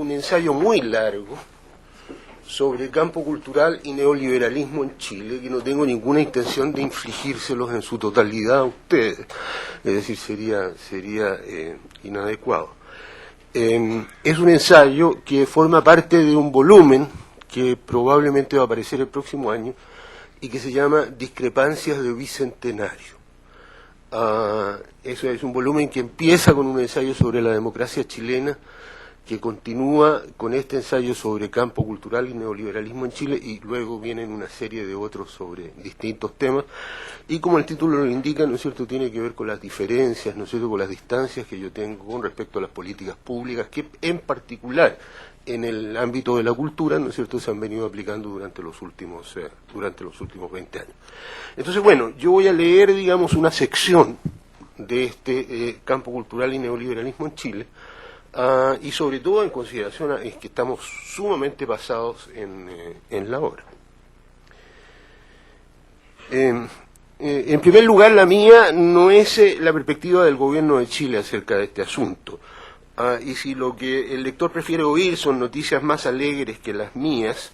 un ensayo muy largo sobre campo cultural y neoliberalismo en Chile, que no tengo ninguna intención de infligírselos en su totalidad a ustedes, es decir, sería inadecuado. Es un ensayo que forma parte de un volumen que probablemente va a aparecer el próximo año y que se llama Discrepancias de Bicentenario. Eso es un volumen que empieza con un ensayo sobre la democracia chilena, que continúa con este ensayo sobre campo cultural y neoliberalismo en Chile, y luego vienen una serie de otros sobre distintos temas, y como el título lo indica, ¿no es cierto?, tiene que ver con las diferencias, ¿no es cierto?, con las distancias que yo tengo con respecto a las políticas públicas, que en particular en el ámbito de la cultura, ¿no es cierto?, se han venido aplicando durante los últimos 20 años. Entonces, bueno, yo voy a leer, digamos, una sección de este campo cultural y neoliberalismo en Chile, y sobre todo en consideración es que estamos sumamente basados en la obra. En primer lugar, la mía no es la perspectiva del gobierno de Chile acerca de este asunto. Y si lo que el lector prefiere oír son noticias más alegres que las mías,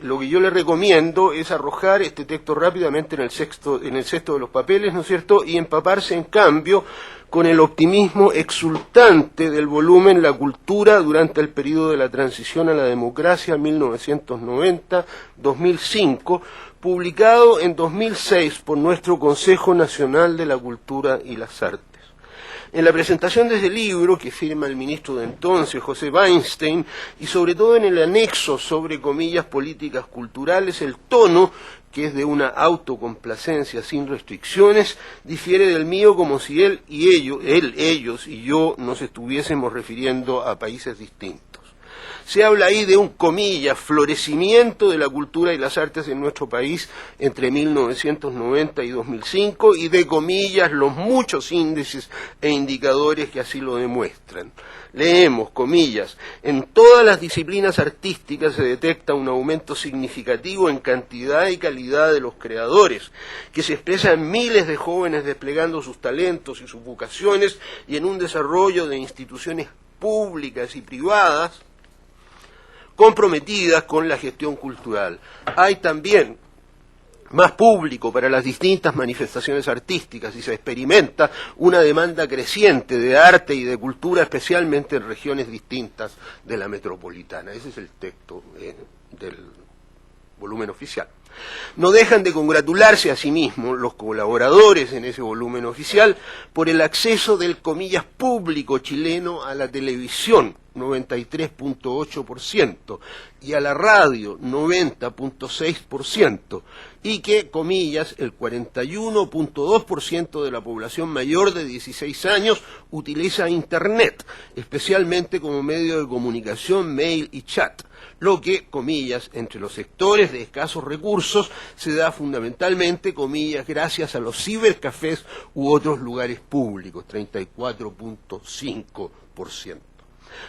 lo que yo le recomiendo es arrojar este texto rápidamente en el cesto de los papeles, ¿no es cierto?, y empaparse en cambio con el optimismo exultante del volumen La cultura durante el periodo de la transición a la democracia 1990-2005, publicado en 2006 por nuestro Consejo Nacional de la Cultura y las Artes. En la presentación de ese libro, que firma el ministro de entonces, José Weinstein, y sobre todo en el anexo sobre comillas políticas culturales, el tono, que es de una autocomplacencia sin restricciones, difiere del mío como si él, ellos y yo nos estuviésemos refiriendo a países distintos. Se habla ahí de un, comillas, florecimiento de la cultura y las artes en nuestro país entre 1990 y 2005 y de, comillas, los muchos índices e indicadores que así lo demuestran. Leemos, comillas, en todas las disciplinas artísticas se detecta un aumento significativo en cantidad y calidad de los creadores, que se expresa en miles de jóvenes desplegando sus talentos y sus vocaciones y en un desarrollo de instituciones públicas y privadas comprometidas con la gestión cultural. Hay también más público para las distintas manifestaciones artísticas y se experimenta una demanda creciente de arte y de cultura, especialmente en regiones distintas de la metropolitana. Ese es el texto del volumen oficial. No dejan de congratularse a sí mismos los colaboradores en ese volumen oficial por el acceso del, comillas, público chileno a la televisión, 93.8%, y a la radio, 90.6%, y que, comillas, el 41.2% de la población mayor de 16 años utiliza Internet, especialmente como medio de comunicación, mail y chat, lo que, comillas, entre los sectores de escasos recursos se da fundamentalmente, comillas, gracias a los cibercafés u otros lugares públicos, 34.5%.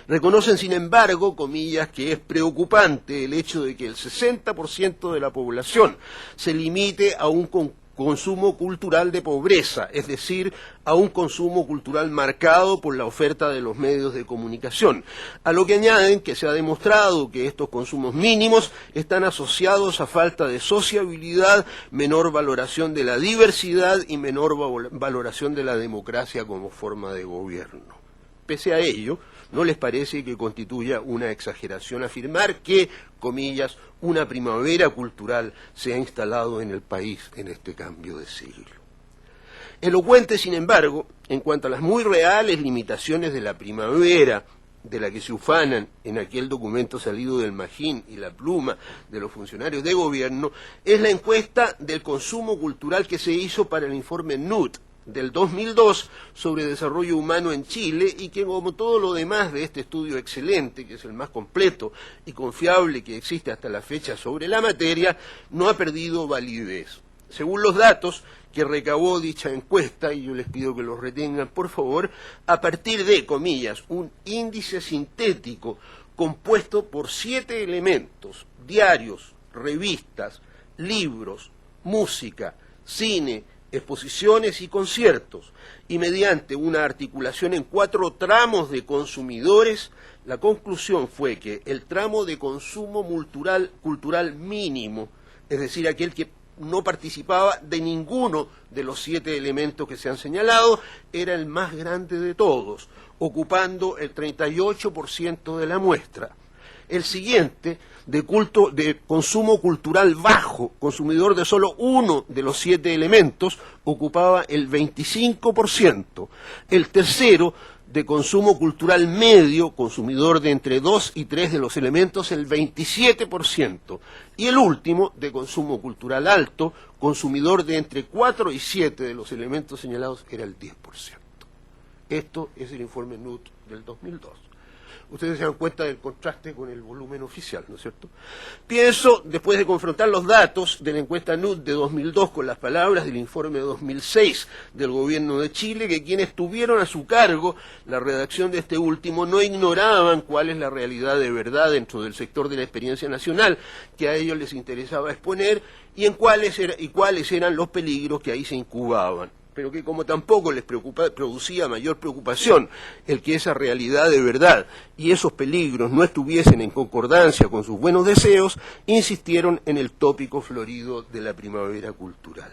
Reconocen, sin embargo, comillas, que es preocupante el hecho de que el 60% de la población se limite a un consumo cultural de pobreza, es decir, a un consumo cultural marcado por la oferta de los medios de comunicación, a lo que añaden que se ha demostrado que estos consumos mínimos están asociados a falta de sociabilidad, menor valoración de la diversidad y menor valoración de la democracia como forma de gobierno. Pese a ello, ¿no les parece que constituya una exageración afirmar que, comillas, una primavera cultural se ha instalado en el país en este cambio de siglo? Elocuente, sin embargo, en cuanto a las muy reales limitaciones de la primavera, de la que se ufanan en aquel documento salido del Magín y la pluma de los funcionarios de gobierno, es la encuesta del consumo cultural que se hizo para el informe NUT del 2002 sobre desarrollo humano en Chile y que, como todo lo demás de este estudio excelente, que es el más completo y confiable que existe hasta la fecha sobre la materia, no ha perdido validez. Según los datos que recabó dicha encuesta, y yo les pido que los retengan por favor, a partir de, comillas, un índice sintético compuesto por 7 elementos: diarios, revistas, libros, música, cine, exposiciones y conciertos, y mediante una articulación en 4 tramos de consumidores, La conclusión fue que el tramo de consumo cultural mínimo, es decir, aquel que no participaba de ninguno de los 7 elementos que se han señalado, era el más grande de todos, ocupando el 38% de la muestra. El siguiente, de consumo cultural bajo, consumidor de solo uno de los 7 elementos, ocupaba el 25%. El tercero, de consumo cultural medio, consumidor de entre 2 y 3 de los elementos, el 27%. Y el último, de consumo cultural alto, consumidor de entre 4 y 7 de los elementos señalados, era el 10%. Esto es el informe NUT del 2002. Ustedes se dan cuenta del contraste con el volumen oficial, ¿no es cierto? Pienso, después de confrontar los datos de la encuesta NUT de 2002 con las palabras del informe de 2006 del Gobierno de Chile, que quienes tuvieron a su cargo la redacción de este último no ignoraban cuál es la realidad de verdad dentro del sector de la experiencia nacional que a ellos les interesaba exponer y cuáles eran los peligros que ahí se incubaban, pero que como tampoco les producía mayor preocupación el que esa realidad de verdad y esos peligros no estuviesen en concordancia con sus buenos deseos, insistieron en el tópico florido de la primavera cultural.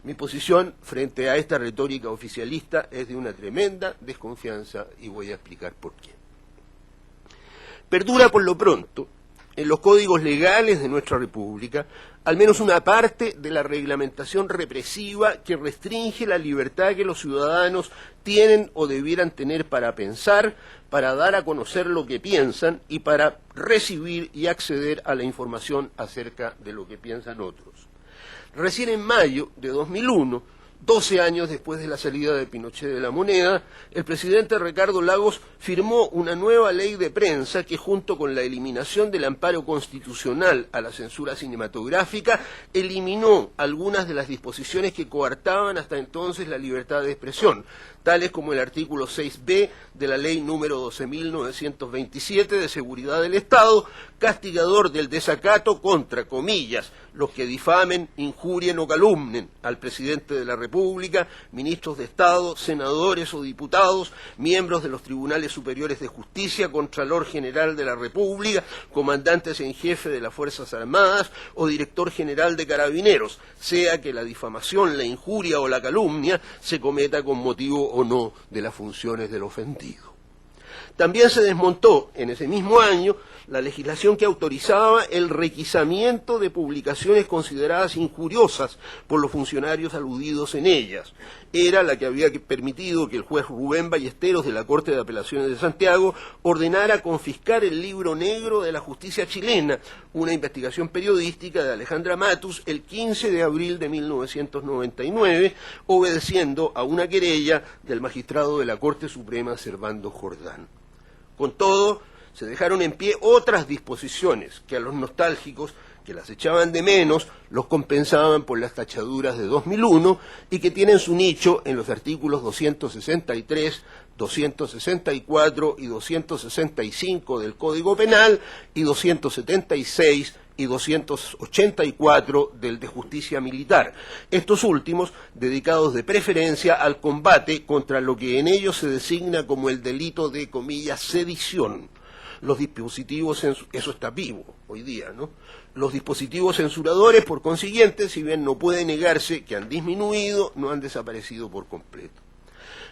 Mi posición frente a esta retórica oficialista es de una tremenda desconfianza y voy a explicar por qué. Perdura por lo pronto en los códigos legales de nuestra República al menos una parte de la reglamentación represiva que restringe la libertad que los ciudadanos tienen o debieran tener para pensar, para dar a conocer lo que piensan y para recibir y acceder a la información acerca de lo que piensan otros. Recién en mayo de 2001, 12 años después de la salida de Pinochet de la moneda, el presidente Ricardo Lagos firmó una nueva ley de prensa que, junto con la eliminación del amparo constitucional a la censura cinematográfica, eliminó algunas de las disposiciones que coartaban hasta entonces la libertad de expresión, tales como el artículo 6b de la ley número 12.927 de Seguridad del Estado, castigador del desacato contra, comillas, los que difamen, injurien o calumnen al presidente de la República, ministros de Estado, senadores o diputados, miembros de los tribunales superiores de justicia, Contralor General de la República, comandantes en jefe de las Fuerzas Armadas o director general de Carabineros, sea que la difamación, la injuria o la calumnia se cometa con motivo o no de las funciones del ofendido. También se desmontó en ese mismo año la legislación que autorizaba el requisamiento de publicaciones consideradas injuriosas por los funcionarios aludidos en ellas. Era la que había permitido que el juez Rubén Ballesteros de la Corte de Apelaciones de Santiago ordenara confiscar el libro negro de la justicia chilena, una investigación periodística de Alejandra Matus, el 15 de abril de 1999, obedeciendo a una querella del magistrado de la Corte Suprema Servando Jordán. Con todo, se dejaron en pie otras disposiciones que a los nostálgicos, que las echaban de menos, los compensaban por las tachaduras de 2001 y que tienen su nicho en los artículos 263, 264 y 265 del Código Penal y 276 y 284 del de Justicia Militar, estos últimos dedicados de preferencia al combate contra lo que en ellos se designa como el delito de, comillas, sedición. Los dispositivos, eso está vivo hoy día, ¿no? Los dispositivos censuradores, por consiguiente, si bien no puede negarse que han disminuido, no han desaparecido por completo.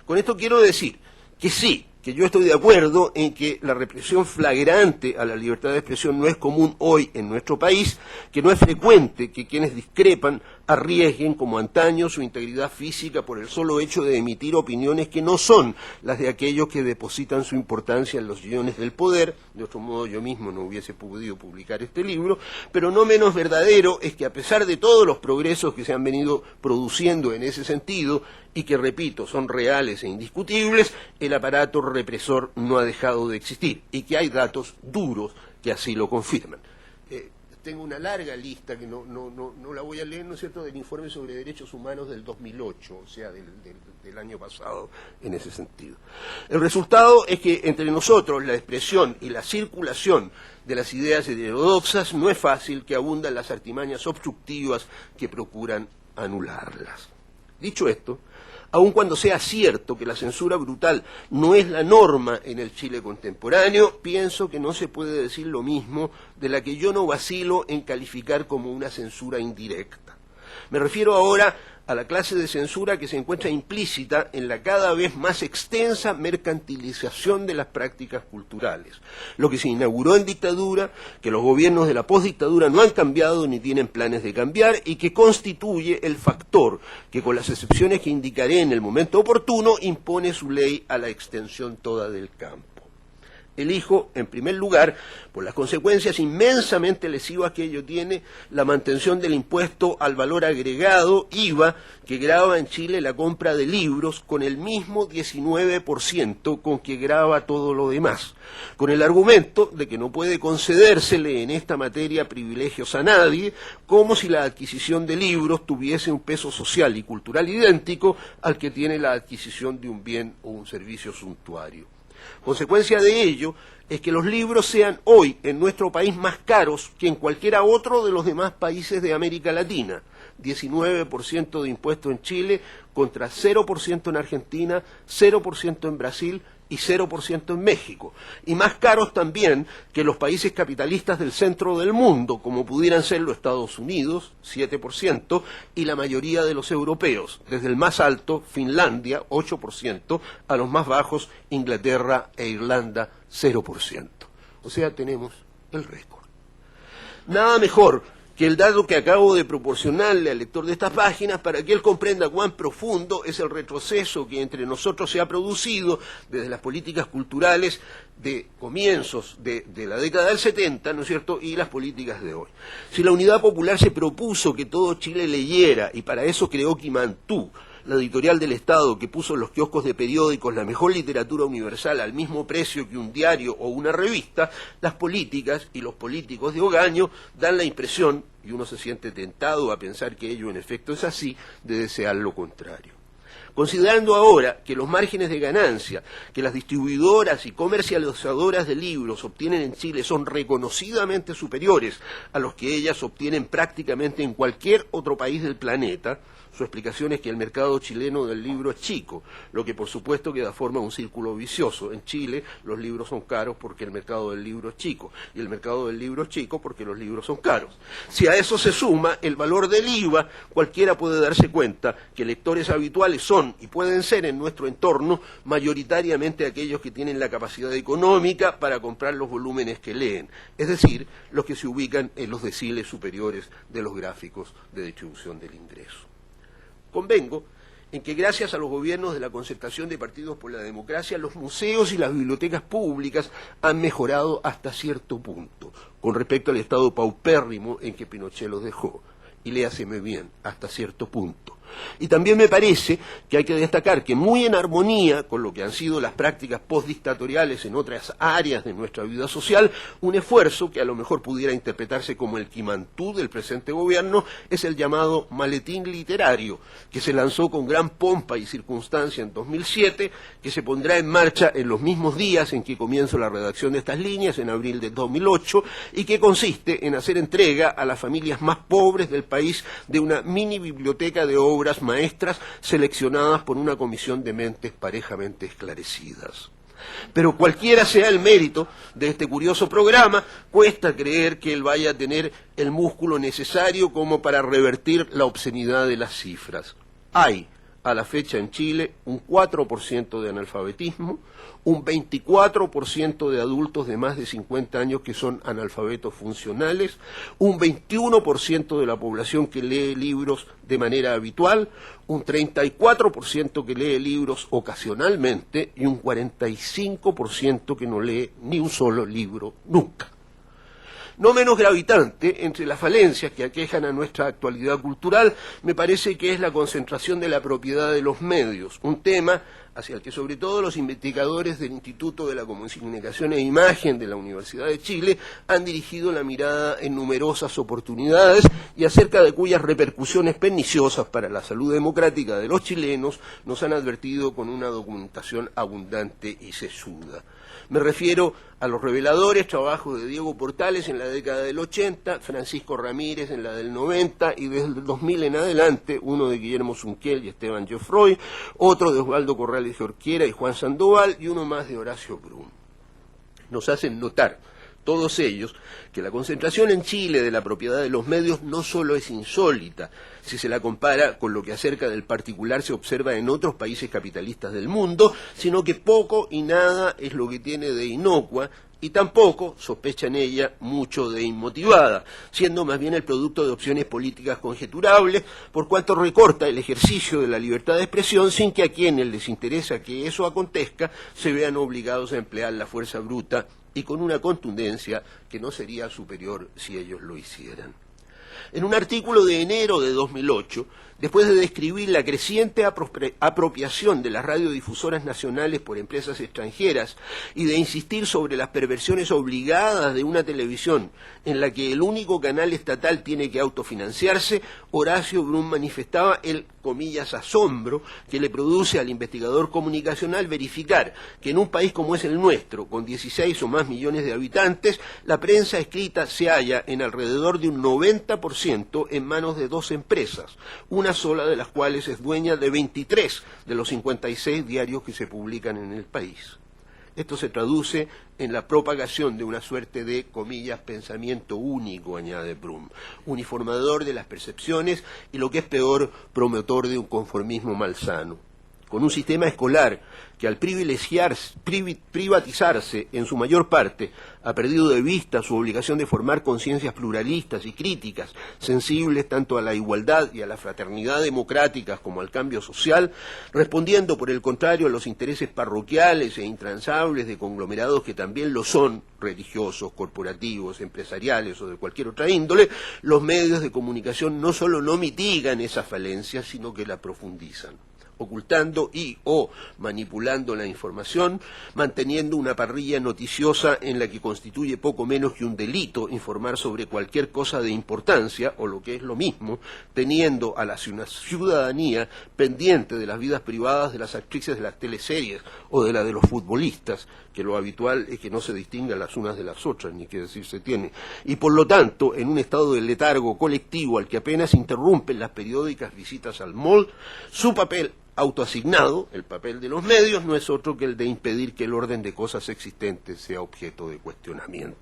Con esto quiero decir que sí, que yo estoy de acuerdo en que la represión flagrante a la libertad de expresión no es común hoy en nuestro país, que no es frecuente que quienes discrepan arriesguen como antaño su integridad física por el solo hecho de emitir opiniones que no son las de aquellos que depositan su importancia en los sillones del poder. De otro modo yo mismo no hubiese podido publicar este libro, pero no menos verdadero es que a pesar de todos los progresos que se han venido produciendo en ese sentido y que, repito, son reales e indiscutibles, el aparato represor no ha dejado de existir y que hay datos duros que así lo confirman. Tengo una larga lista que no la voy a leer, ¿no es cierto?, del informe sobre derechos humanos del 2008, o sea, del año pasado, en ese sentido. El resultado es que entre nosotros la expresión y la circulación de las ideas heterodoxas no es fácil, que abundan las artimañas obstructivas que procuran anularlas. Dicho esto, Aun cuando sea cierto que la censura brutal no es la norma en el Chile contemporáneo, pienso que no se puede decir lo mismo de la que yo no vacilo en calificar como una censura indirecta. Me refiero ahora a la clase de censura que se encuentra implícita en la cada vez más extensa mercantilización de las prácticas culturales. Lo que se inauguró en dictadura, que los gobiernos de la postdictadura no han cambiado ni tienen planes de cambiar y que constituye el factor que, con las excepciones que indicaré en el momento oportuno, impone su ley a la extensión toda del campo. Elijo, en primer lugar, por las consecuencias inmensamente lesivas que ello tiene, la mantención del impuesto al valor agregado, IVA, que grava en Chile la compra de libros con el mismo 19% con que grava todo lo demás, con el argumento de que no puede concedérsele en esta materia privilegios a nadie, como si la adquisición de libros tuviese un peso social y cultural idéntico al que tiene la adquisición de un bien o un servicio suntuario. Consecuencia de ello es que los libros sean hoy en nuestro país más caros que en cualquiera otro de los demás países de América Latina. 19% de impuesto en Chile contra 0% en Argentina, 0% en Brasil y 0% en México. Y más caros también que los países capitalistas del centro del mundo, como pudieran ser los Estados Unidos, 7%, y la mayoría de los europeos, desde el más alto, Finlandia, 8%, a los más bajos, Inglaterra e Irlanda, 0%. O sea, tenemos el récord. Nada mejor que el dato que acabo de proporcionarle al lector de estas páginas para que él comprenda cuán profundo es el retroceso que entre nosotros se ha producido desde las políticas culturales de comienzos de la década del 70, ¿no es cierto?, y las políticas de hoy. Si la Unidad Popular se propuso que todo Chile leyera, y para eso creó Quimantú, la editorial del Estado que puso en los kioscos de periódicos la mejor literatura universal al mismo precio que un diario o una revista, las políticas y los políticos de Ogaño dan la impresión, y uno se siente tentado a pensar que ello en efecto es así, de desear lo contrario. Considerando ahora que los márgenes de ganancia que las distribuidoras y comercializadoras de libros obtienen en Chile son reconocidamente superiores a los que ellas obtienen prácticamente en cualquier otro país del planeta, su explicación es que el mercado chileno del libro es chico, lo que por supuesto que da forma a un círculo vicioso. En Chile los libros son caros porque el mercado del libro es chico, y el mercado del libro es chico porque los libros son caros. Si a eso se suma el valor del IVA, cualquiera puede darse cuenta que lectores habituales son, y pueden ser en nuestro entorno, mayoritariamente aquellos que tienen la capacidad económica para comprar los volúmenes que leen, es decir, los que se ubican en los deciles superiores de los gráficos de distribución del ingreso. Convengo en que gracias a los gobiernos de la concertación de partidos por la democracia, los museos y las bibliotecas públicas han mejorado hasta cierto punto, con respecto al estado paupérrimo en que Pinochet los dejó. Y léaseme bien, hasta cierto punto. Y también me parece que hay que destacar que muy en armonía con lo que han sido las prácticas postdictatoriales en otras áreas de nuestra vida social, un esfuerzo que a lo mejor pudiera interpretarse como el Quimantú del presente gobierno es el llamado maletín literario, que se lanzó con gran pompa y circunstancia en 2007, que se pondrá en marcha en los mismos días en que comienzo la redacción de estas líneas, en abril de 2008, y que consiste en hacer entrega a las familias más pobres del país de una mini biblioteca de obras maestras seleccionadas por una comisión de mentes parejamente esclarecidas. Pero cualquiera sea el mérito de este curioso programa, cuesta creer que él vaya a tener el músculo necesario como para revertir la obscenidad de las cifras. Hay, a la fecha en Chile, un 4% de analfabetismo, un 24% de adultos de más de 50 años que son analfabetos funcionales, un 21% de la población que lee libros de manera habitual, un 34% que lee libros ocasionalmente y un 45% que no lee ni un solo libro nunca. No menos gravitante, entre las falencias que aquejan a nuestra actualidad cultural, me parece que es la concentración de la propiedad de los medios, un tema hacia el que sobre todo los investigadores del Instituto de la Comunicación e Imagen de la Universidad de Chile han dirigido la mirada en numerosas oportunidades y acerca de cuyas repercusiones perniciosas para la salud democrática de los chilenos nos han advertido con una documentación abundante y sesuda. Me refiero a los reveladores trabajos de Diego Portales en la década del 80, Francisco Ramírez en la del 90 y desde el 2000 en adelante, uno de Guillermo Zunquiel y Esteban Geoffroy, otro de Osvaldo Corrales Jorquera y Juan Sandoval y uno más de Horacio Brum. Nos hacen notar todos ellos, que la concentración en Chile de la propiedad de los medios no solo es insólita, si se la compara con lo que acerca del particular se observa en otros países capitalistas del mundo, sino que poco y nada es lo que tiene de inocua, y tampoco, sospechan ella, mucho de inmotivada, siendo más bien el producto de opciones políticas conjeturables, por cuanto recorta el ejercicio de la libertad de expresión sin que a quienes les interesa que eso acontezca se vean obligados a emplear la fuerza bruta y con una contundencia que no sería superior si ellos lo hicieran. En un artículo de enero de 2008, después de describir la creciente apropiación de las radiodifusoras nacionales por empresas extranjeras y de insistir sobre las perversiones obligadas de una televisión en la que el único canal estatal tiene que autofinanciarse, Horacio Brum manifestaba el, comillas, asombro que le produce al investigador comunicacional verificar que en un país como es el nuestro, con 16 o más millones de habitantes, la prensa escrita se halla en alrededor de un 90% en manos de 2 empresas, una sola de las cuales es dueña de 23 de los 56 diarios que se publican en el país. Esto se traduce en la propagación de una suerte de, comillas, pensamiento único, añade Brum, uniformador de las percepciones y, lo que es peor, promotor de un conformismo malsano. Con un sistema escolar que al privatizarse en su mayor parte ha perdido de vista su obligación de formar conciencias pluralistas y críticas, sensibles tanto a la igualdad y a la fraternidad democráticas como al cambio social, respondiendo por el contrario a los intereses parroquiales e intransables de conglomerados que también lo son, religiosos, corporativos, empresariales o de cualquier otra índole, los medios de comunicación no solo no mitigan esas falencias, sino que la profundizan, ocultando y o manipulando la información, manteniendo una parrilla noticiosa en la que constituye poco menos que un delito informar sobre cualquier cosa de importancia, o lo que es lo mismo, teniendo a la ciudadanía pendiente de las vidas privadas de las actrices de las teleseries o de la de los futbolistas, que lo habitual es que no se distingan las unas de las otras, ni qué decir se tiene, y por lo tanto en un estado de letargo colectivo al que apenas interrumpen las periódicas visitas al mall, su papel autoasignado, el papel de los medios, no es otro que el de impedir que el orden de cosas existentes sea objeto de cuestionamiento.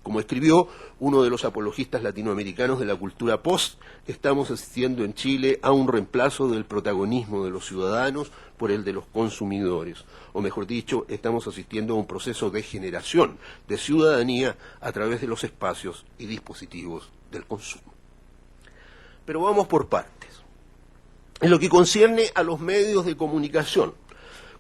Como escribió uno de los apologistas latinoamericanos de la cultura post, estamos asistiendo en Chile a un reemplazo del protagonismo de los ciudadanos por el de los consumidores, o mejor dicho, estamos asistiendo a un proceso de generación de ciudadanía a través de los espacios y dispositivos del consumo. Pero vamos por partes. En lo que concierne a los medios de comunicación,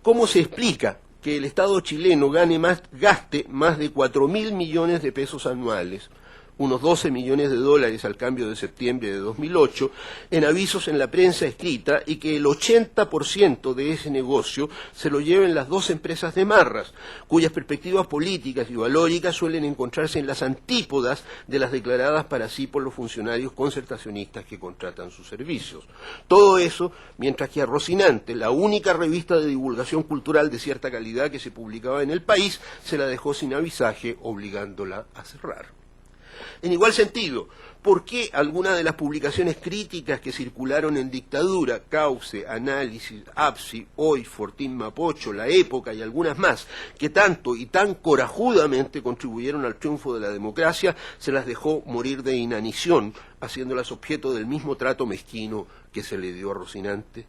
¿cómo se explica que el Estado chileno gaste más de 4.000 millones de pesos anuales, unos 12 millones de dólares al cambio de septiembre de 2008, en avisos en la prensa escrita y que el 80% de ese negocio se lo lleven las 2 empresas de Marras, cuyas perspectivas políticas y valóricas suelen encontrarse en las antípodas de las declaradas para sí por los funcionarios concertacionistas que contratan sus servicios? Todo eso, mientras que a Rocinante, la única revista de divulgación cultural de cierta calidad que se publicaba en el país, se la dejó sin avisaje, obligándola a cerrar. En igual sentido, ¿por qué algunas de las publicaciones críticas que circularon en dictadura, Cauce, Análisis, APSI, Hoy, Fortín Mapocho, La Época y algunas más, que tanto y tan corajudamente contribuyeron al triunfo de la democracia, se las dejó morir de inanición, haciéndolas objeto del mismo trato mezquino que se le dio a Rocinante?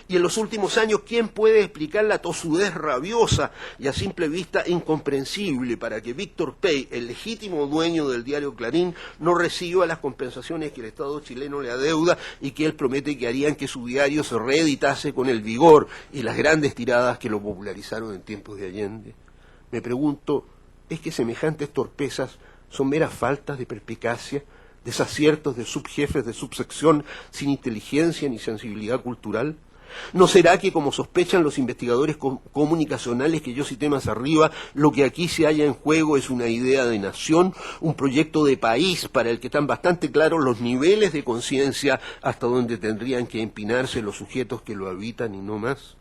Y en los últimos años, ¿quién puede explicar la tosudez rabiosa y a simple vista incomprensible para que Víctor Pey, el legítimo dueño del diario Clarín, no reciba las compensaciones que el Estado chileno le adeuda y que él promete que harían que su diario se reeditase con el vigor y las grandes tiradas que lo popularizaron en tiempos de Allende? Me pregunto, ¿es que semejantes torpezas son meras faltas de perspicacia, desaciertos de subjefes de subsección sin inteligencia ni sensibilidad cultural? ¿No será que, como sospechan los investigadores comunicacionales que yo cité más arriba, lo que aquí se halla en juego es una idea de nación, un proyecto de país para el que están bastante claros los niveles de conciencia hasta donde tendrían que empinarse los sujetos que lo habitan y no más?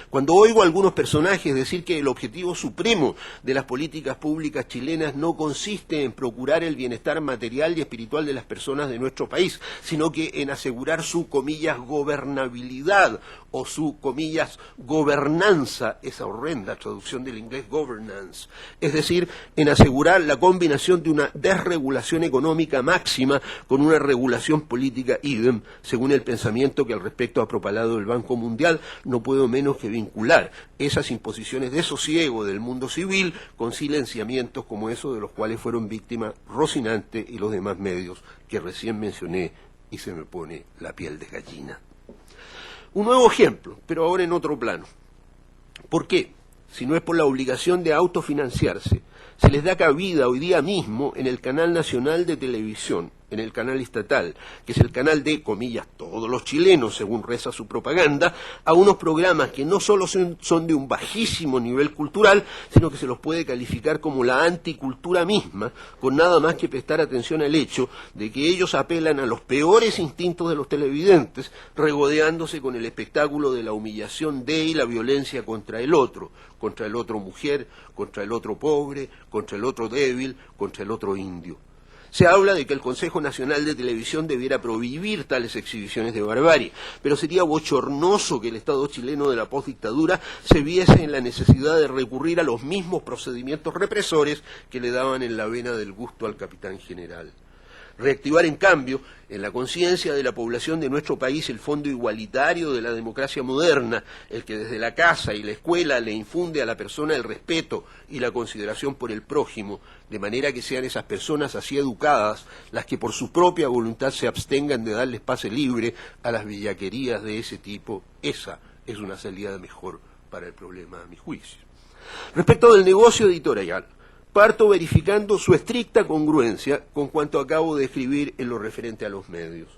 Cuando oigo a algunos personajes decir que el objetivo supremo de las políticas públicas chilenas no consiste en procurar el bienestar material y espiritual de las personas de nuestro país, sino que en asegurar su, comillas, gobernabilidad o su, comillas, gobernanza, esa horrenda traducción del inglés governance, es decir, en asegurar la combinación de una desregulación económica máxima con una regulación política idem, según el pensamiento que al respecto ha propalado el Banco Mundial, no puedo menos que vincular esas imposiciones de sosiego del mundo civil con silenciamientos como esos de los cuales fueron víctimas Rocinante y los demás medios que recién mencioné, y se me pone la piel de gallina. Un nuevo ejemplo, pero ahora en otro plano. ¿Por qué? Si no es por la obligación de autofinanciarse, se les da cabida hoy día mismo en el canal nacional de televisión, en el canal estatal, que es el canal de, comillas, todos los chilenos, según reza su propaganda, a unos programas que no solo son de un bajísimo nivel cultural, sino que se los puede calificar como la anticultura misma, con nada más que prestar atención al hecho de que ellos apelan a los peores instintos de los televidentes, regodeándose con el espectáculo de la humillación de y la violencia contra el otro mujer, contra el otro pobre, contra el otro débil, contra el otro indio. Se habla de que el Consejo Nacional de Televisión debiera prohibir tales exhibiciones de barbarie, pero sería bochornoso que el Estado chileno de la postdictadura se viese en la necesidad de recurrir a los mismos procedimientos represores que le daban en la vena del gusto al capitán general. Reactivar, en cambio, en la conciencia de la población de nuestro país el fondo igualitario de la democracia moderna, el que desde la casa y la escuela le infunde a la persona el respeto y la consideración por el prójimo, de manera que sean esas personas así educadas las que por su propia voluntad se abstengan de darles pase libre a las bellaquerías de ese tipo. Esa es una salida mejor para el problema, a mi juicio. Respecto del negocio editorial, parto verificando su estricta congruencia con cuanto acabo de escribir en lo referente a los medios.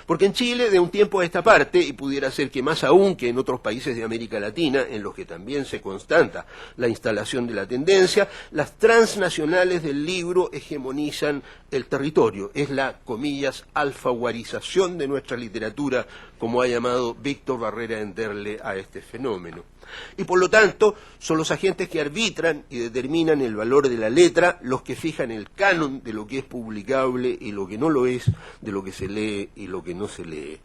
Porque en Chile, de un tiempo a esta parte, y pudiera ser que más aún que en otros países de América Latina, en los que también se constata la instalación de la tendencia, las transnacionales del libro hegemonizan el territorio. Es la, comillas, alfaguarización de nuestra literatura, como ha llamado Víctor Barrera Enderle a este fenómeno. Y por lo tanto, son los agentes que arbitran y determinan el valor de la letra los que fijan el canon de lo que es publicable y lo que no lo es, de lo que se lee y lo que no se lee.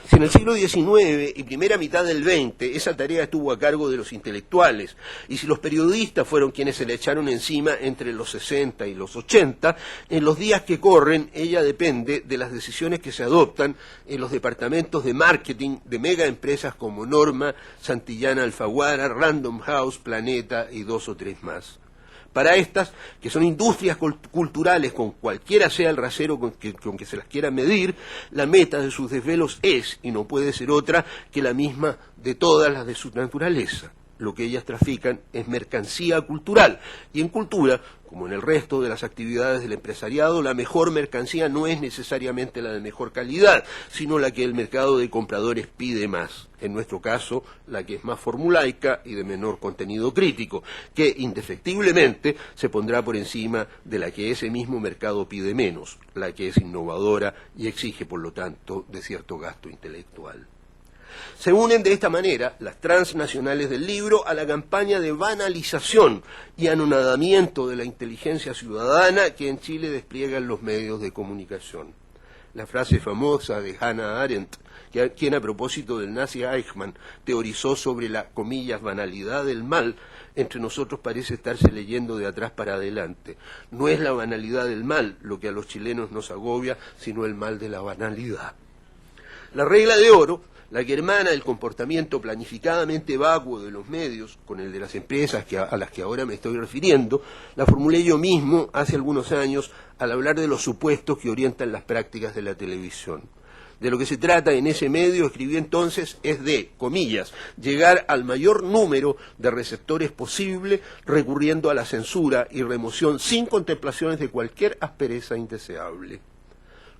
Si en el siglo XIX y primera mitad del XX esa tarea estuvo a cargo de los intelectuales, y si los periodistas fueron quienes se le echaron encima entre los 60 y los 80, en los días que corren ella depende de las decisiones que se adoptan en los departamentos de marketing de mega empresas como Norma, Santillana Alfaguara, Random House, Planeta y 2 o 3 más. Para estas, que son industrias culturales con cualquiera sea el rasero con que se las quiera medir, la meta de sus desvelos es, y no puede ser otra, que la misma de todas las de su naturaleza. Lo que ellas trafican es mercancía cultural, y en cultura, como en el resto de las actividades del empresariado, la mejor mercancía no es necesariamente la de mejor calidad, sino la que el mercado de compradores pide más. En nuestro caso, la que es más formulaica y de menor contenido crítico, que indefectiblemente se pondrá por encima de la que ese mismo mercado pide menos, la que es innovadora y exige, por lo tanto, de cierto gasto intelectual. Se unen de esta manera las transnacionales del libro a la campaña de banalización y anonadamiento de la inteligencia ciudadana que en Chile despliegan los medios de comunicación. La frase famosa de Hannah Arendt, quien a propósito del nazi Eichmann teorizó sobre la, comillas, banalidad del mal, entre nosotros parece estarse leyendo de atrás para adelante. No es la banalidad del mal lo que a los chilenos nos agobia, sino el mal de la banalidad. La regla de oro, la que hermana el comportamiento planificadamente vacuo de los medios con el de las empresas a las que ahora me estoy refiriendo, la formulé yo mismo hace algunos años al hablar de los supuestos que orientan las prácticas de la televisión. De lo que se trata en ese medio, escribí entonces, es de, comillas, llegar al mayor número de receptores posible recurriendo a la censura y remoción sin contemplaciones de cualquier aspereza indeseable.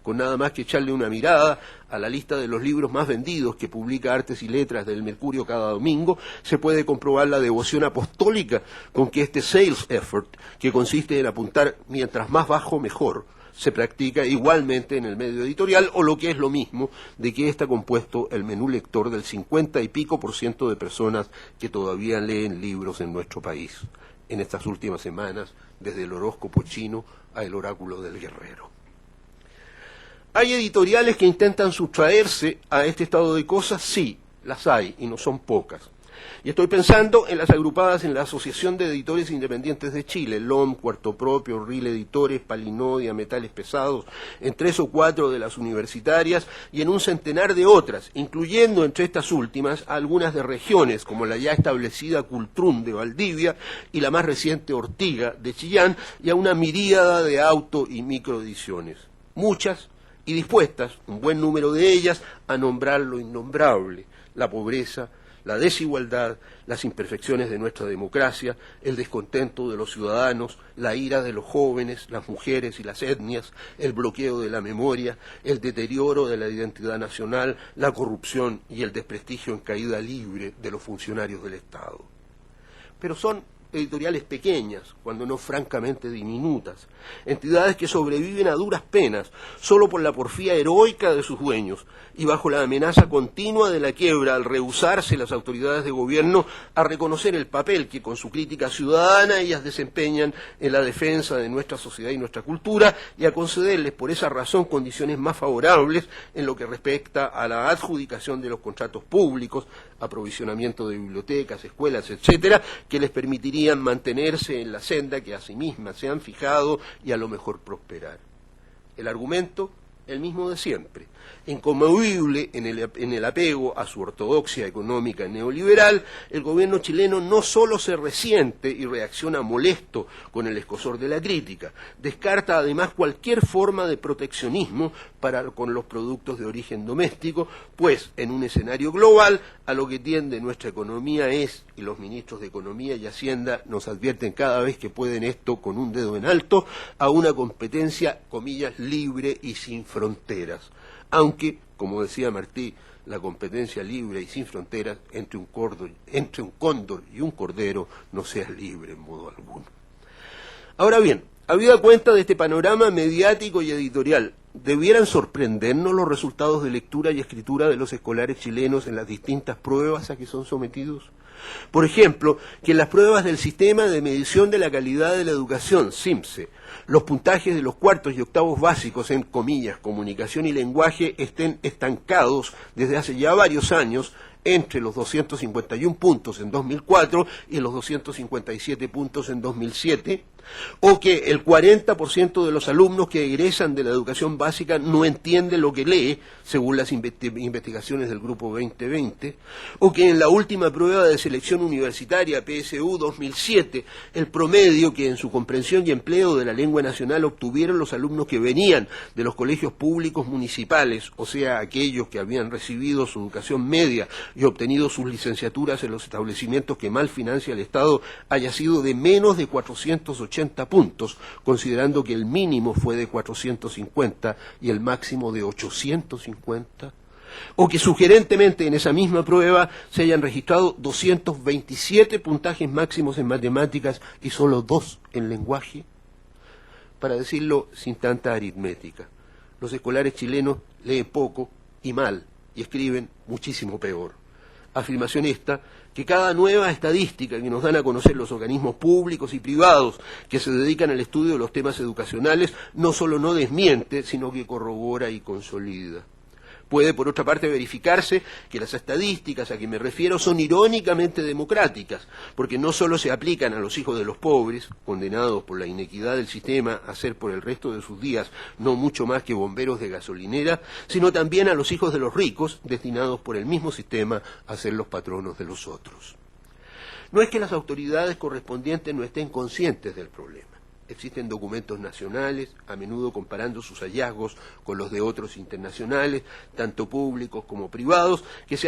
Con nada más que echarle una mirada a la lista de los libros más vendidos que publica Artes y Letras del Mercurio cada domingo, se puede comprobar la devoción apostólica con que este sales effort, que consiste en apuntar mientras más bajo mejor, se practica igualmente en el medio editorial, o lo que es lo mismo, de que está compuesto el menú lector del 50 y pico % de personas que todavía leen libros en nuestro país, en estas últimas semanas, desde el horóscopo chino a el oráculo del guerrero. ¿Hay editoriales que intentan sustraerse a este estado de cosas? Sí, las hay, y no son pocas. Y estoy pensando en las agrupadas en la Asociación de Editores Independientes de Chile, LOM, Cuarto Propio, RIL Editores, Palinodia, Metales Pesados, en 3 o 4 de las universitarias y en un centenar de otras, incluyendo entre estas últimas algunas de regiones, como la ya establecida Cultrún de Valdivia y la más reciente Ortiga de Chillán, y a una miríada de auto y microediciones. Muchas y dispuestas, un buen número de ellas, a nombrar lo innombrable, la pobreza, la desigualdad, las imperfecciones de nuestra democracia, el descontento de los ciudadanos, la ira de los jóvenes, las mujeres y las etnias, el bloqueo de la memoria, el deterioro de la identidad nacional, la corrupción y el desprestigio en caída libre de los funcionarios del Estado. Pero son editoriales pequeñas, cuando no francamente diminutas, entidades que sobreviven a duras penas solo por la porfía heroica de sus dueños y bajo la amenaza continua de la quiebra al rehusarse las autoridades de gobierno a reconocer el papel que con su crítica ciudadana ellas desempeñan en la defensa de nuestra sociedad y nuestra cultura y a concederles por esa razón condiciones más favorables en lo que respecta a la adjudicación de los contratos públicos, aprovisionamiento de bibliotecas, escuelas, etcétera, que les permitirían mantenerse en la senda que a sí mismas se han fijado y a lo mejor prosperar. El argumento, el mismo de siempre, inconmovible en el apego a su ortodoxia económica neoliberal, el gobierno chileno no solo se resiente y reacciona molesto con el escozor de la crítica, descarta además cualquier forma de proteccionismo con los productos de origen doméstico, pues en un escenario global a lo que tiende nuestra economía es, y los ministros de Economía y Hacienda nos advierten cada vez que pueden esto con un dedo en alto, a una competencia, comillas, libre y sin fronteras. Aunque, como decía Martí, la competencia libre y sin fronteras entre un cóndor y un cordero no sea libre en modo alguno. Ahora bien, habida cuenta de este panorama mediático y editorial, ¿debieran sorprendernos los resultados de lectura y escritura de los escolares chilenos en las distintas pruebas a que son sometidos? Por ejemplo, que en las pruebas del Sistema de Medición de la Calidad de la Educación, SIMSE, los puntajes de los cuartos y octavos básicos en, comillas, comunicación y lenguaje estén estancados desde hace ya varios años entre los 251 puntos en 2004 y los 257 puntos en 2007, o que el 40% de los alumnos que egresan de la educación básica no entiende lo que lee, según las investigaciones del Grupo 2020, o que en la última prueba de selección universitaria, PSU 2007, el promedio que en su comprensión y empleo de la lengua nacional obtuvieron los alumnos que venían de los colegios públicos municipales, o sea, aquellos que habían recibido su educación media y obtenido sus licenciaturas en los establecimientos que mal financia el Estado, haya sido de menos de 480 puntos, considerando que el mínimo fue de 450 y el máximo de 850, o que sugerentemente en esa misma prueba se hayan registrado 227 puntajes máximos en matemáticas y solo 2 en lenguaje. Para decirlo sin tanta aritmética, los escolares chilenos leen poco y mal y escriben muchísimo peor. Afirmación esta que cada nueva estadística que nos dan a conocer los organismos públicos y privados que se dedican al estudio de los temas educacionales no solo no desmiente, sino que corrobora y consolida. Puede, por otra parte, verificarse que las estadísticas a que me refiero son irónicamente democráticas, porque no solo se aplican a los hijos de los pobres, condenados por la inequidad del sistema a ser por el resto de sus días no mucho más que bomberos de gasolinera, sino también a los hijos de los ricos, destinados por el mismo sistema a ser los patronos de los otros. No es que las autoridades correspondientes no estén conscientes del problema. Existen documentos nacionales, a menudo comparando sus hallazgos con los de otros internacionales, tanto públicos como privados, que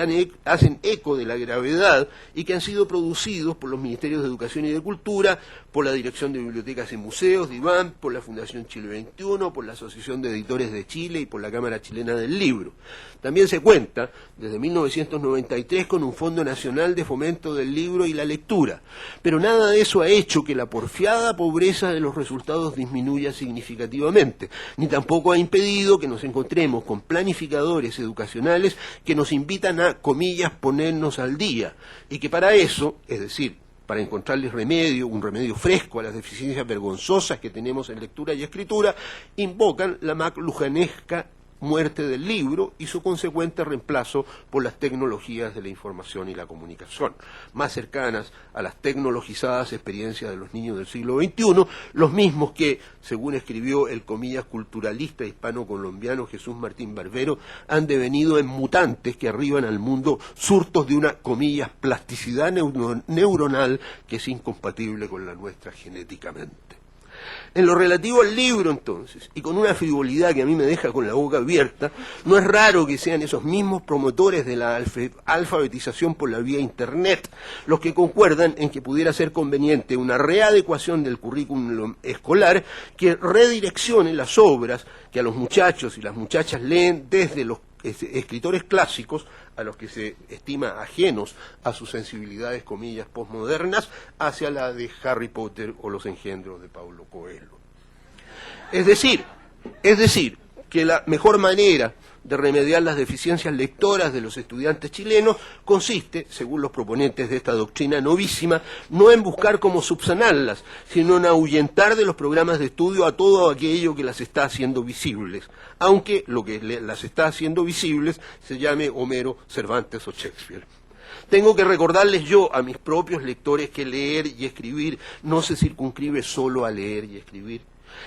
hacen eco de la gravedad y que han sido producidos por los Ministerios de Educación y de Cultura, por la Dirección de Bibliotecas y Museos, DIVAM, por la Fundación Chile XXI, por la Asociación de Editores de Chile y por la Cámara Chilena del Libro. También se cuenta, desde 1993, con un Fondo Nacional de Fomento del Libro y la Lectura, pero nada de eso ha hecho que la porfiada pobreza de los resultados disminuya significativamente, ni tampoco ha impedido que nos encontremos con planificadores educacionales que nos invitan a, comillas, ponernos al día, y que para eso, es decir, para encontrarles remedio, un remedio fresco a las deficiencias vergonzosas que tenemos en lectura y escritura, invocan la maclujanesca muerte del libro y su consecuente reemplazo por las tecnologías de la información y la comunicación, más cercanas a las tecnologizadas experiencias de los niños del siglo XXI, los mismos que, según escribió el comillas culturalista hispano-colombiano Jesús Martín Barbero, han devenido en mutantes que arriban al mundo surtos de una comillas plasticidad neuronal que es incompatible con la nuestra genéticamente. En lo relativo al libro, entonces, y con una frivolidad que a mí me deja con la boca abierta, no es raro que sean esos mismos promotores de la alfabetización por la vía Internet los que concuerdan en que pudiera ser conveniente una readecuación del currículum escolar que redireccione las obras que a los muchachos y las muchachas leen desde los escritores clásicos, a los que se estima ajenos a sus sensibilidades, comillas, posmodernas, hacia la de Harry Potter o los engendros de Paulo Coelho. Es decir, que la mejor manera de remediar las deficiencias lectoras de los estudiantes chilenos consiste, según los proponentes de esta doctrina novísima, no en buscar cómo subsanarlas, sino en ahuyentar de los programas de estudio a todo aquello que las está haciendo visibles, aunque lo que las está haciendo visibles se llame Homero, Cervantes o Shakespeare. Tengo que recordarles yo a mis propios lectores que leer y escribir no se circunscribe solo a leer y escribir,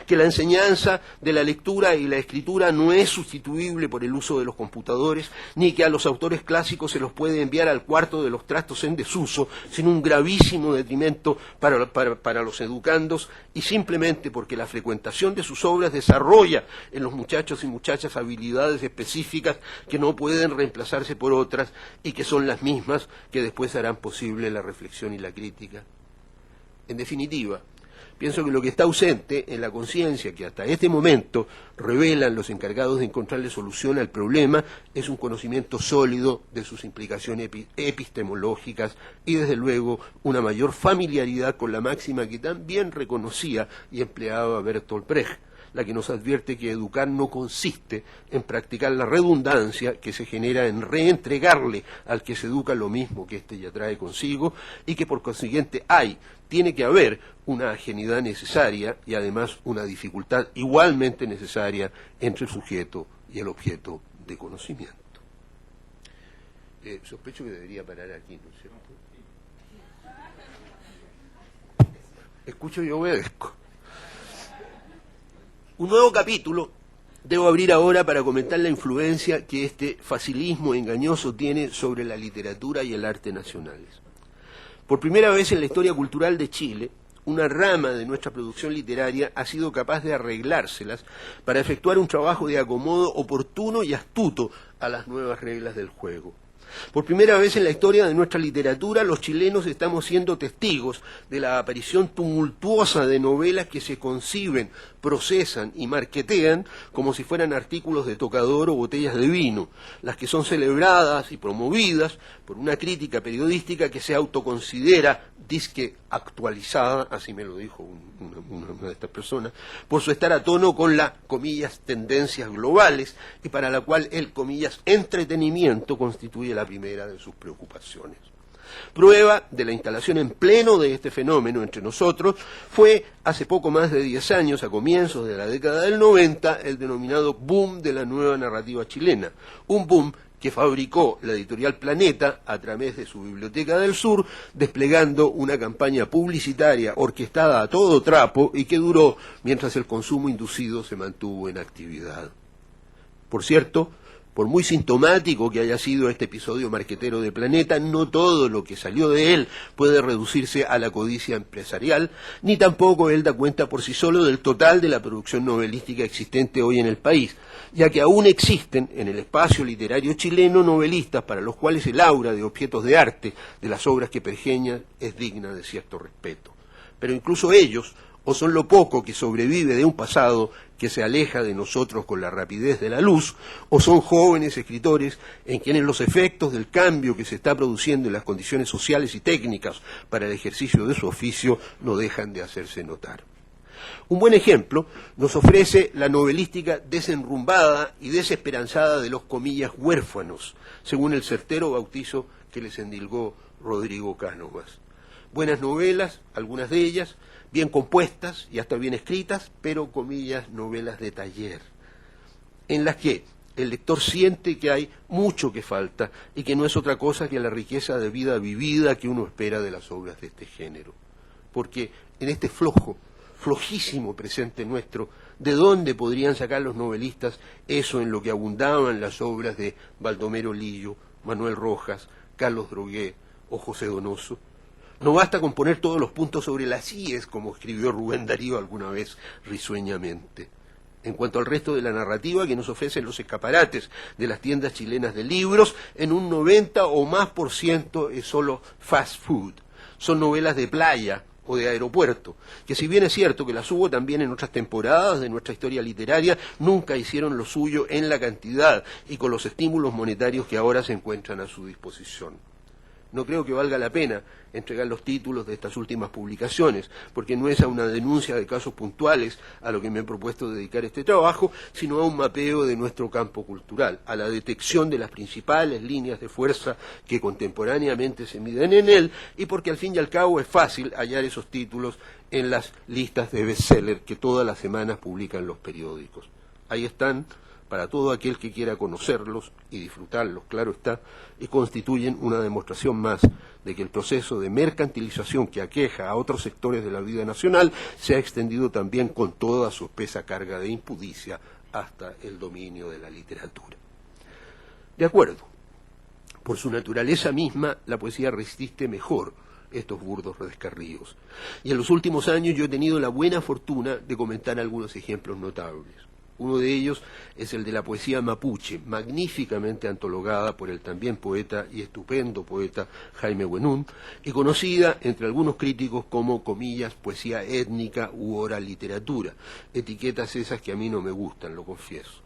que la enseñanza de la lectura y la escritura no es sustituible por el uso de los computadores, ni que a los autores clásicos se los puede enviar al cuarto de los trastos en desuso, sin un gravísimo detrimento para los educandos, y simplemente porque la frecuentación de sus obras desarrolla en los muchachos y muchachas habilidades específicas que no pueden reemplazarse por otras y que son las mismas que después harán posible la reflexión y la crítica. En definitiva, pienso que lo que está ausente en la conciencia que hasta este momento revelan los encargados de encontrarle solución al problema es un conocimiento sólido de sus implicaciones epistemológicas y desde luego una mayor familiaridad con la máxima que tan bien reconocía y empleaba Bertolt Brecht, la que nos advierte que educar no consiste en practicar la redundancia que se genera en reentregarle al que se educa lo mismo que éste ya trae consigo, y que por consiguiente tiene que haber una ajenidad necesaria y además una dificultad igualmente necesaria entre el sujeto y el objeto de conocimiento. Sospecho que debería parar aquí, ¿no es cierto? Escucho y obedezco. Un nuevo capítulo debo abrir ahora para comentar la influencia que este facilismo engañoso tiene sobre la literatura y el arte nacionales. Por primera vez en la historia cultural de Chile, una rama de nuestra producción literaria ha sido capaz de arreglárselas para efectuar un trabajo de acomodo oportuno y astuto a las nuevas reglas del juego. Por primera vez en la historia de nuestra literatura, los chilenos estamos siendo testigos de la aparición tumultuosa de novelas que se conciben, procesan y marketean como si fueran artículos de tocador o botellas de vino, las que son celebradas y promovidas por una crítica periodística que se autoconsidera disque actualizada, así me lo dijo una de estas personas, por su estar a tono con las, comillas, tendencias globales, y para la cual el, comillas, entretenimiento constituye la primera de sus preocupaciones. Prueba de la instalación en pleno de este fenómeno entre nosotros fue hace poco más de 10 años, a comienzos de la década del 90, el denominado boom de la nueva narrativa chilena, un boom que fabricó la editorial Planeta a través de su Biblioteca del Sur, desplegando una campaña publicitaria orquestada a todo trapo y que duró mientras el consumo inducido se mantuvo en actividad. Por cierto, por muy sintomático que haya sido este episodio marquetero de Planeta, no todo lo que salió de él puede reducirse a la codicia empresarial, ni tampoco él da cuenta por sí solo del total de la producción novelística existente hoy en el país, ya que aún existen en el espacio literario chileno novelistas para los cuales el aura de objetos de arte de las obras que pergeñan es digna de cierto respeto. Pero incluso ellos, o son lo poco que sobrevive de un pasado que se aleja de nosotros con la rapidez de la luz, o son jóvenes escritores en quienes los efectos del cambio que se está produciendo en las condiciones sociales y técnicas para el ejercicio de su oficio no dejan de hacerse notar. Un buen ejemplo nos ofrece la novelística desenrumbada y desesperanzada de los comillas huérfanos, según el certero bautizo que les endilgó Rodrigo Cánovas. Buenas novelas, algunas de ellas, bien compuestas y hasta bien escritas, pero comillas novelas de taller, en las que el lector siente que hay mucho que falta y que no es otra cosa que la riqueza de vida vivida que uno espera de las obras de este género. Porque en este flojísimo presente nuestro, ¿de dónde podrían sacar los novelistas eso en lo que abundaban las obras de Baldomero Lillo, Manuel Rojas, Carlos Droguet o José Donoso? No basta con poner todos los puntos sobre las íes, como escribió Rubén Darío alguna vez risueñamente. En cuanto al resto de la narrativa que nos ofrecen los escaparates de las tiendas chilenas de libros, en un 90 o más % es solo fast food. Son novelas de playa o de aeropuerto, que si bien es cierto que las hubo también en otras temporadas de nuestra historia literaria, nunca hicieron lo suyo en la cantidad y con los estímulos monetarios que ahora se encuentran a su disposición. No creo que valga la pena entregar los títulos de estas últimas publicaciones, porque no es a una denuncia de casos puntuales a lo que me he propuesto dedicar este trabajo, sino a un mapeo de nuestro campo cultural, a la detección de las principales líneas de fuerza que contemporáneamente se miden en él, y porque al fin y al cabo es fácil hallar esos títulos en las listas de bestseller que todas las semanas publican los periódicos. Ahí están, para todo aquel que quiera conocerlos y disfrutarlos, claro está, y constituyen una demostración más de que el proceso de mercantilización que aqueja a otros sectores de la vida nacional se ha extendido también con toda su espesa carga de impudicia hasta el dominio de la literatura. De acuerdo, por su naturaleza misma, la poesía resiste mejor estos burdos descarríos. Y en los últimos años yo he tenido la buena fortuna de comentar algunos ejemplos notables. Uno de ellos es el de la poesía mapuche, magníficamente antologada por el también poeta y estupendo poeta Jaime Buenún, y conocida entre algunos críticos como, comillas, poesía étnica u oral literatura, etiquetas esas que a mí no me gustan, lo confieso.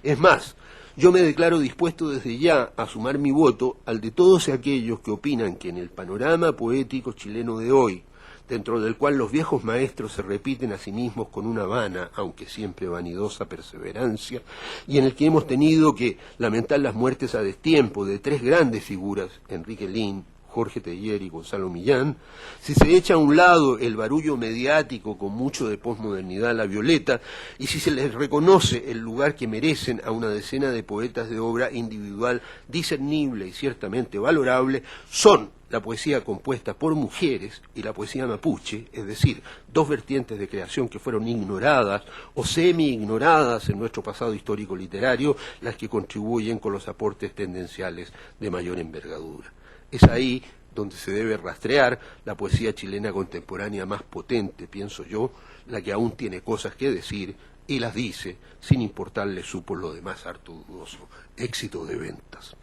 Es más, yo me declaro dispuesto desde ya a sumar mi voto al de todos aquellos que opinan que en el panorama poético chileno de hoy, dentro del cual los viejos maestros se repiten a sí mismos con una vana, aunque siempre vanidosa perseverancia, y en el que hemos tenido que lamentar las muertes a destiempo de tres grandes figuras, Enrique Lin, Jorge Teillier y Gonzalo Millán, si se echa a un lado el barullo mediático con mucho de posmodernidad a la violeta, y si se les reconoce el lugar que merecen a una decena de poetas de obra individual discernible y ciertamente valorable, son la poesía compuesta por mujeres y la poesía mapuche, es decir, dos vertientes de creación que fueron ignoradas o semi-ignoradas en nuestro pasado histórico literario, las que contribuyen con los aportes tendenciales de mayor envergadura. Es ahí donde se debe rastrear la poesía chilena contemporánea más potente, pienso yo, la que aún tiene cosas que decir y las dice, sin importarle su por lo demás harto dudoso éxito de ventas.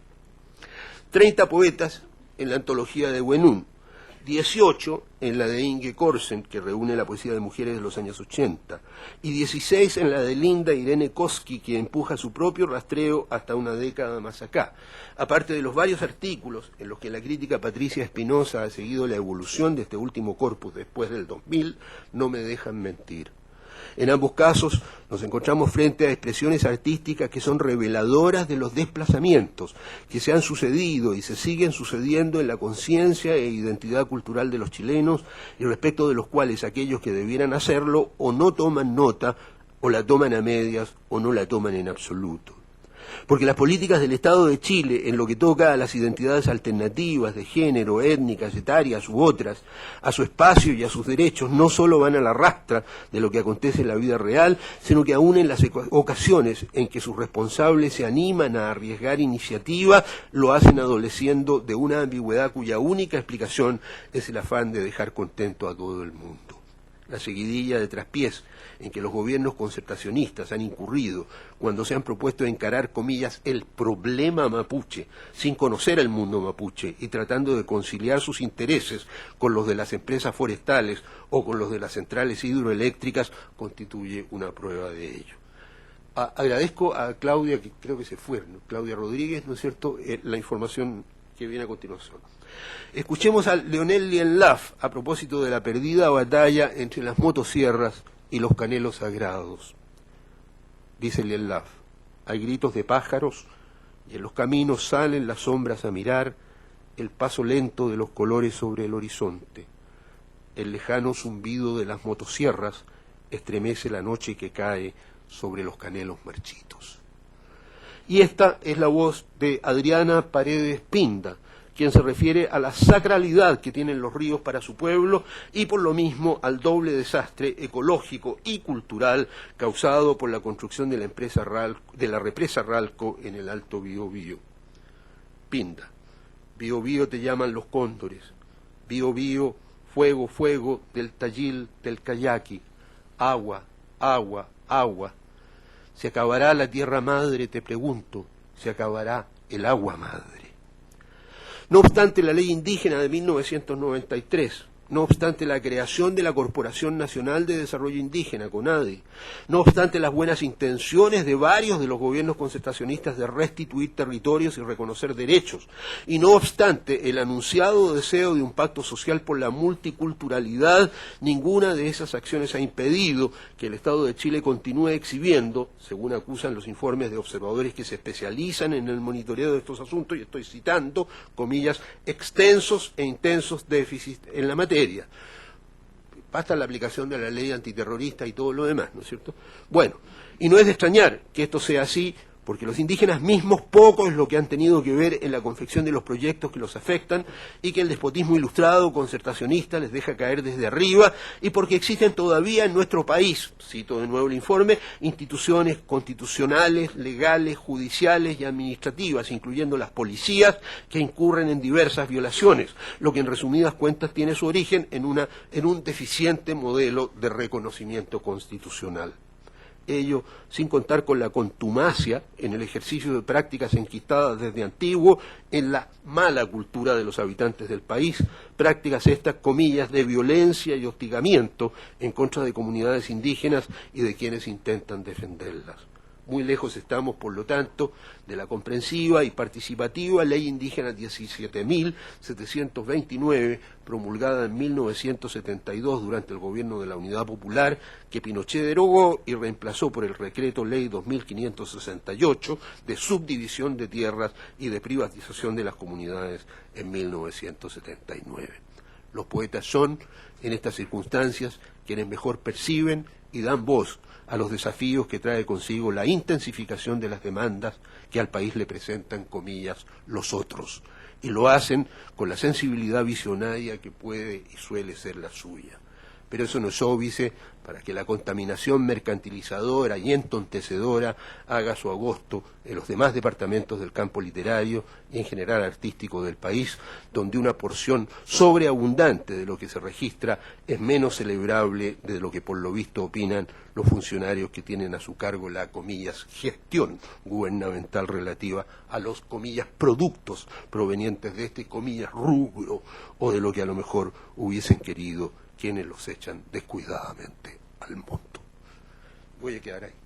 30 poetas en la antología de Buenún, 18 en la de Inge Korsen, que reúne la poesía de mujeres de los años 80, y 16 en la de Linda Irene Koski, que empuja su propio rastreo hasta una década más acá, aparte de los varios artículos en los que la crítica Patricia Espinosa ha seguido la evolución de este último corpus después del 2000, no me dejan mentir. En ambos casos nos encontramos frente a expresiones artísticas que son reveladoras de los desplazamientos que se han sucedido y se siguen sucediendo en la conciencia e identidad cultural de los chilenos y respecto de los cuales aquellos que debieran hacerlo o no toman nota, o la toman a medias, o no la toman en absoluto. Porque las políticas del Estado de Chile, en lo que toca a las identidades alternativas de género, étnicas, etarias u otras, a su espacio y a sus derechos, no solo van a la rastra de lo que acontece en la vida real, sino que aún en las ocasiones en que sus responsables se animan a arriesgar iniciativa, lo hacen adoleciendo de una ambigüedad cuya única explicación es el afán de dejar contento a todo el mundo. La seguidilla de traspiés en que los gobiernos concertacionistas han incurrido cuando se han propuesto encarar, comillas, el problema mapuche, sin conocer al mundo mapuche y tratando de conciliar sus intereses con los de las empresas forestales o con los de las centrales hidroeléctricas, constituye una prueba de ello. Agradezco a Claudia, que creo que se fue, ¿no? Claudia Rodríguez, ¿no es cierto?, la información que viene a continuación. Escuchemos a Leonel Lienlaf a propósito de la perdida batalla entre las motosierras y los canelos sagrados. Dice Lielaf, hay gritos de pájaros y en los caminos salen las sombras a mirar el paso lento de los colores sobre el horizonte. El lejano zumbido de las motosierras estremece la noche que cae sobre los canelos marchitos. Y esta es la voz de Adriana Paredes Pinda, quien se refiere a la sacralidad que tienen los ríos para su pueblo y por lo mismo al doble desastre ecológico y cultural causado por la construcción de la represa Ralco en el Alto Biobío. Pinda, Biobío te llaman los cóndores, Biobío, fuego, fuego, del Tayil, del Cayaqui, agua, agua, agua. ¿Se acabará la tierra madre, te pregunto? ¿Se acabará el agua madre? No obstante la ley indígena de 1993, no obstante la creación de la Corporación Nacional de Desarrollo Indígena, CONADE, no obstante las buenas intenciones de varios de los gobiernos concertacionistas de restituir territorios y reconocer derechos, y no obstante el anunciado deseo de un pacto social por la multiculturalidad, ninguna de esas acciones ha impedido que el Estado de Chile continúe exhibiendo, según acusan los informes de observadores que se especializan en el monitoreo de estos asuntos, y estoy citando, comillas, extensos e intensos déficits en la materia. Basta la aplicación de la ley antiterrorista y todo lo demás, ¿no es cierto? Bueno, y no es de extrañar que esto sea así, porque los indígenas mismos poco es lo que han tenido que ver en la confección de los proyectos que los afectan y que el despotismo ilustrado concertacionista les deja caer desde arriba y porque existen todavía en nuestro país, cito de nuevo el informe, instituciones constitucionales, legales, judiciales y administrativas, incluyendo las policías, que incurren en diversas violaciones, lo que en resumidas cuentas tiene su origen en un deficiente modelo de reconocimiento constitucional. Ello sin contar con la contumacia en el ejercicio de prácticas enquistadas desde antiguo en la mala cultura de los habitantes del país, prácticas estas, comillas, de violencia y hostigamiento en contra de comunidades indígenas y de quienes intentan defenderlas. Muy lejos estamos, por lo tanto, de la comprensiva y participativa Ley Indígena 17.729, promulgada en 1972 durante el gobierno de la Unidad Popular, que Pinochet derogó y reemplazó por el Decreto Ley 2568 de subdivisión de tierras y de privatización de las comunidades en 1979. Los poetas son, en estas circunstancias, quienes mejor perciben y dan voz a los desafíos que trae consigo la intensificación de las demandas que al país le presentan, comillas, los otros, y lo hacen con la sensibilidad visionaria que puede y suele ser la suya. Pero eso no es óbice para que la contaminación mercantilizadora y entontecedora haga su agosto en los demás departamentos del campo literario y en general artístico del país, donde una porción sobreabundante de lo que se registra es menos celebrable de lo que por lo visto opinan los funcionarios que tienen a su cargo la, comillas, gestión gubernamental relativa a los, comillas, productos provenientes de este, comillas, rubro o de lo que a lo mejor hubiesen querido quienes los echan descuidadamente al monto. Voy a quedar ahí.